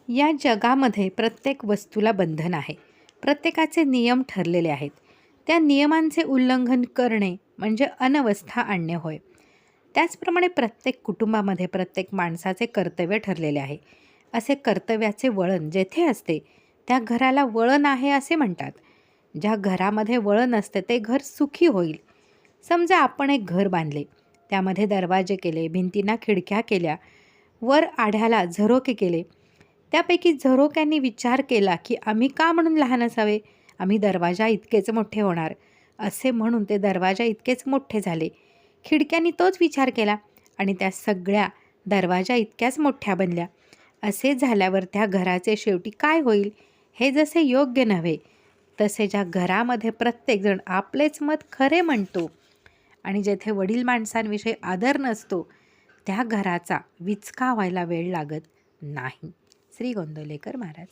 या जगामध्ये प्रत्येक वस्तूला बंधन आहे. प्रत्येकाचे नियम ठरलेले आहेत. त्या नियमांचे उल्लंघन करणे म्हणजे अनवस्था आणणे होय. त्याचप्रमाणे प्रत्येक कुटुंबामध्ये प्रत्येक माणसाचे कर्तव्य ठरलेले आहे. असे कर्तव्याचे वळण जेथे असते त्या घराला वळण आहे असे म्हणतात. ज्या घरामध्ये वळण असते ते घर सुखी होईल. समजा आपण एक घर बांधले, त्यामध्ये दरवाजे केले, भिंतींना खिडक्या केल्या, वर आढ्याला झरोके केले. त्यापैकी झरोक्यांनी विचार केला की आम्ही का म्हणून लहान असावे, आम्ही दरवाजा इतकेच मोठे होणार असे म्हणून ते दरवाजा इतकेच मोठे झाले. खिडक्यांनी तोच विचार केला आणि त्या सगळ्या दरवाजा इतक्याच मोठ्या बनल्या. असे झाल्यावर त्या घराचे शेवटी काय होईल हे जसे योग्य नव्हे, तसे ज्या घरामध्ये प्रत्येकजण आपलेच मत खरे म्हणतो आणि जेथे वडील माणसांविषयी आदर नसतो त्या घराचा विचका व्हायला वेळ लागत नाही. श्री गोंदवलेकर महाराज.